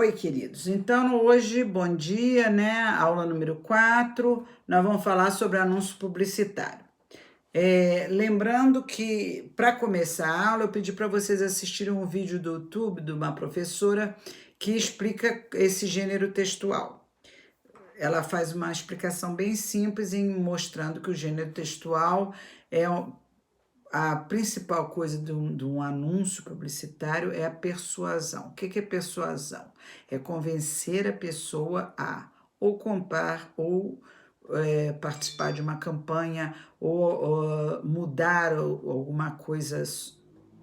Oi, queridos. Então, hoje, bom dia, né? Aula número 4, nós vamos falar sobre anúncio publicitário. Lembrando que, para começar a aula, eu pedi para vocês assistirem um vídeo do YouTube de uma professora que explica esse gênero textual. Ela faz uma explicação bem simples em mostrando que o gênero textual é a principal coisa de um anúncio publicitário é a persuasão. O que é persuasão? É convencer a pessoa a ou comprar ou participar de uma campanha ou mudar alguma coisa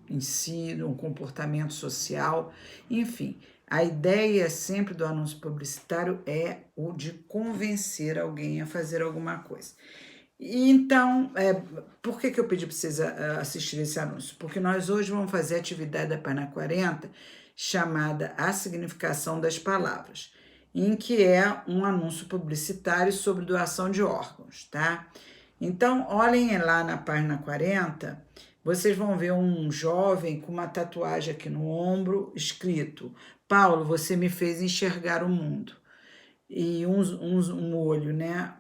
em si, um comportamento social, enfim. A ideia sempre do anúncio publicitário é o de convencer alguém a fazer alguma coisa. E então, por que eu pedi para vocês assistirem esse anúncio? Porque nós hoje vamos fazer a atividade da página 40, chamada A Significação das Palavras, em que é um anúncio publicitário sobre doação de órgãos, tá? Então, olhem lá na página 40, vocês vão ver um jovem com uma tatuagem aqui no ombro, escrito: Paulo, você me fez enxergar o mundo. E um olho, né?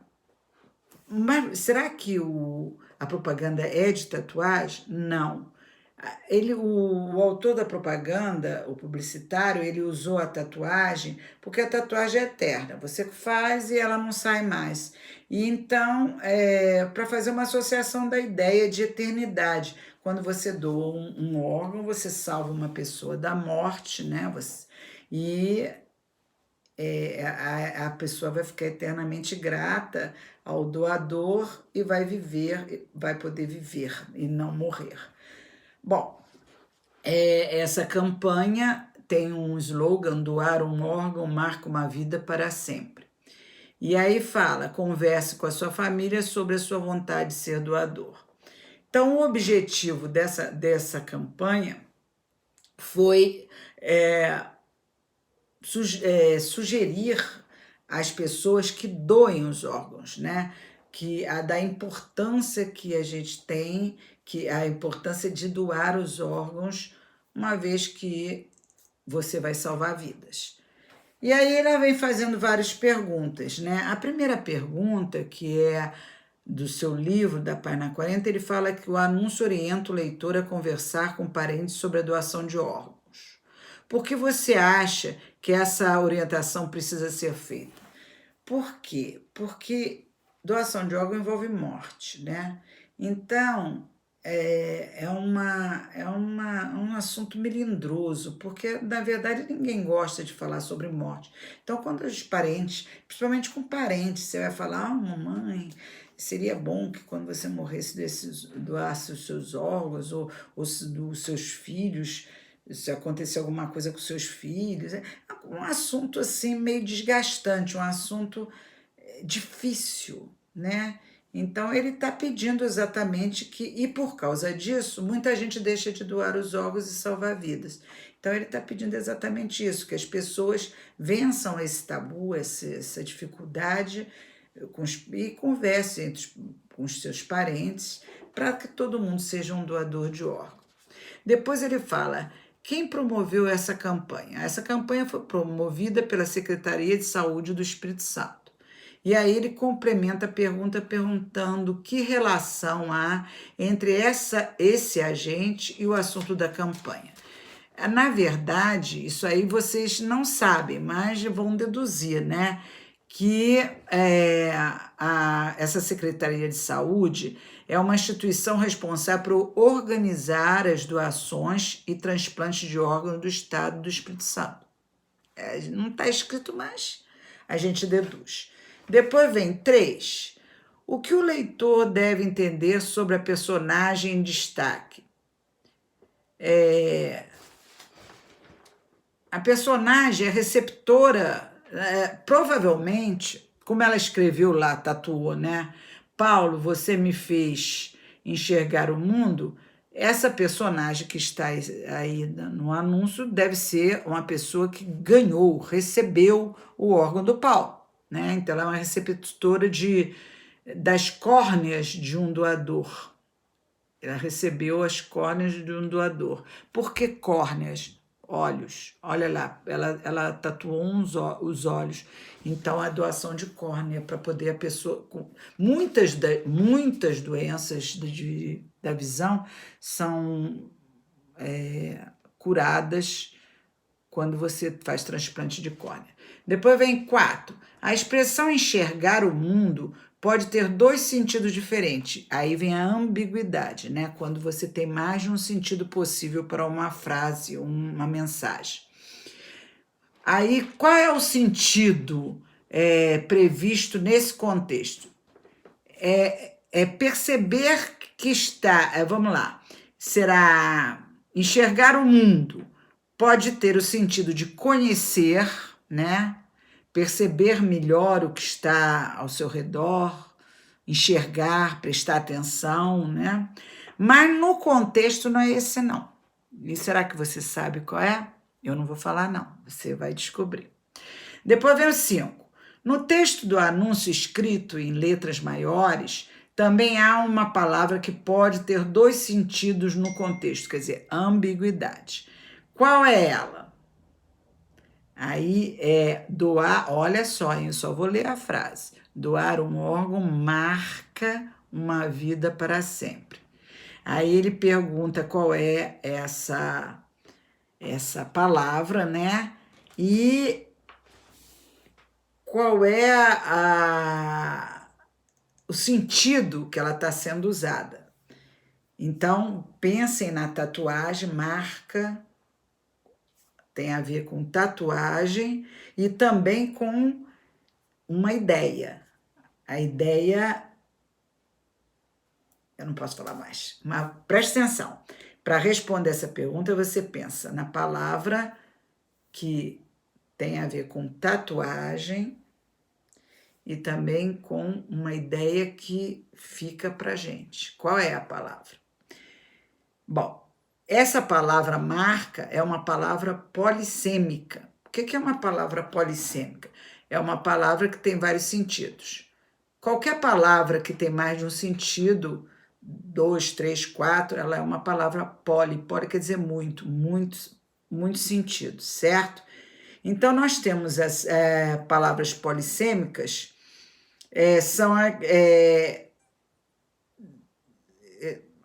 Mas será que a propaganda é de tatuagem? Não. O autor da propaganda, o publicitário, ele usou a tatuagem porque a tatuagem é eterna. Você faz e ela não sai mais. E então, para fazer uma associação da ideia de eternidade. Quando você doa um órgão, você salva uma pessoa da morte, né? E a pessoa vai ficar eternamente grata ao doador e vai poder viver e não morrer. Bom, essa campanha tem um slogan: doar um órgão marca uma vida para sempre. E aí fala: converse com a sua família sobre a sua vontade de ser doador. Então, o objetivo dessa campanha foi sugerir às pessoas que doem os órgãos, né? Da importância que a gente tem, que a importância de doar os órgãos, uma vez que você vai salvar vidas. E aí ela vem fazendo várias perguntas, né? A primeira pergunta, que é do seu livro, da página 40, ele fala que o anúncio orienta o leitor a conversar com parentes sobre a doação de órgãos. Por que você acha que essa orientação precisa ser feita? Por quê? Porque doação de órgão envolve morte, né? Então, um assunto melindroso, porque, na verdade, ninguém gosta de falar sobre morte. Então, quando os parentes, principalmente com parentes, você vai falar: mamãe, seria bom que quando você morresse doasse os seus órgãos ou dos seus filhos, se acontecer alguma coisa com seus filhos. É um assunto assim meio desgastante, um assunto difícil, né? Então ele está pedindo exatamente e por causa disso, muita gente deixa de doar os órgãos e salvar vidas. Então ele está pedindo exatamente isso, que as pessoas vençam esse tabu, essa dificuldade, e conversem com os seus parentes para que todo mundo seja um doador de órgãos. Depois ele fala: quem promoveu essa campanha? Essa campanha foi promovida pela Secretaria de Saúde do Espírito Santo. E aí ele complementa a pergunta perguntando que relação há entre esse agente e o assunto da campanha. Na verdade, isso aí vocês não sabem, mas vão deduzir, né? Que essa Secretaria de Saúde é uma instituição responsável por organizar as doações e transplantes de órgãos do Estado do Espírito Santo. Não está escrito, mas a gente deduz. Depois vem 3. O que o leitor deve entender sobre a personagem em destaque? A personagem é receptora, provavelmente, como ela escreveu lá, tatuou, né? Paulo, você me fez enxergar o mundo. Essa personagem que está aí no anúncio deve ser uma pessoa que ganhou, recebeu o órgão do Paulo, né? Então, ela é uma receptora das córneas de um doador. Ela recebeu as córneas de um doador. Por que córneas? olhos. Olha lá, ela tatuou os olhos. Então, a doação de córnea para poder a pessoa... muitas doenças da visão são curadas quando você faz transplante de córnea. Depois vem 4. A expressão enxergar o mundo pode ter 2 sentidos diferentes. Aí vem a ambiguidade, né? Quando você tem mais de um sentido possível para uma frase, uma mensagem. Aí, qual é o sentido previsto nesse contexto? É perceber que está... vamos lá. Será enxergar o mundo. Pode ter o sentido de conhecer, né? Perceber melhor o que está ao seu redor, enxergar, prestar atenção, né? Mas no contexto não é esse, não. E será que você sabe qual é? Eu não vou falar, não. Você vai descobrir. Depois vem o 5. No texto do anúncio escrito em letras maiores, também há uma palavra que pode ter 2 sentidos no contexto, quer dizer, ambiguidade. Qual é ela? Aí é doar, olha só, eu só vou ler a frase. Doar um órgão marca uma vida para sempre. Aí ele pergunta qual é essa palavra, né? E qual é o sentido que ela está sendo usada. Então, pensem na tatuagem, marca... tem a ver com tatuagem e também com uma ideia. A ideia... eu não posso falar mais, mas preste atenção. Para responder essa pergunta, você pensa na palavra que tem a ver com tatuagem e também com uma ideia que fica para gente. Qual é a palavra? Bom, essa palavra marca é uma palavra polissêmica. O que é uma palavra polissêmica? É uma palavra que tem vários sentidos. Qualquer palavra que tem mais de um sentido, 2, 3, 4, ela é uma palavra poli. Poli quer dizer muitos sentidos, certo? Então, nós temos as palavras polissêmicas,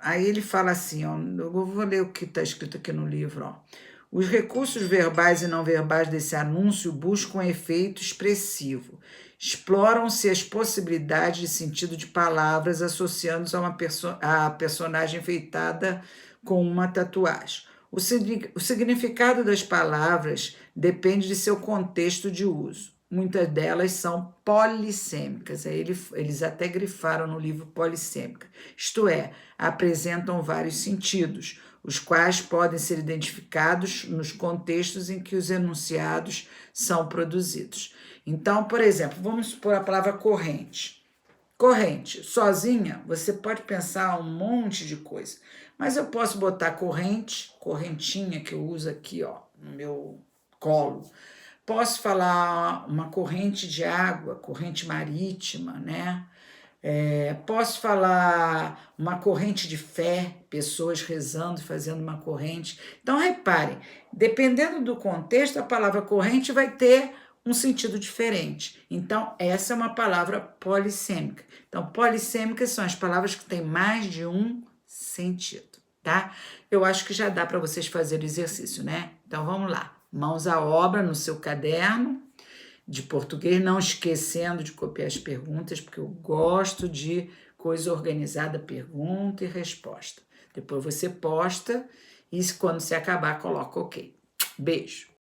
aí ele fala assim, ó, eu vou ler o que está escrito aqui no livro. Ó. Os recursos verbais e não verbais desse anúncio buscam efeito expressivo. Exploram-se as possibilidades de sentido de palavras associando-se a personagem enfeitada com uma tatuagem. O significado das palavras depende de seu contexto de uso. Muitas delas são polissêmicas. Aí eles até grifaram no livro polissêmica. Isto é, apresentam vários sentidos, os quais podem ser identificados nos contextos em que os enunciados são produzidos. Então, por exemplo, vamos supor a palavra corrente. Corrente, sozinha, você pode pensar um monte de coisa, mas eu posso botar corrente, correntinha que eu uso aqui, ó, no meu colo. Posso falar uma corrente de água, corrente marítima, né? Posso falar uma corrente de fé, pessoas rezando, fazendo uma corrente. Então, reparem, dependendo do contexto, a palavra corrente vai ter um sentido diferente. Então, essa é uma palavra polissêmica. Então, polissêmicas são as palavras que têm mais de um sentido, tá? Eu acho que já dá para vocês fazerem o exercício, né? Então, vamos lá. Mãos à obra no seu caderno de português, não esquecendo de copiar as perguntas, porque eu gosto de coisa organizada, pergunta e resposta. Depois você posta e quando você acabar, coloca OK. Beijo!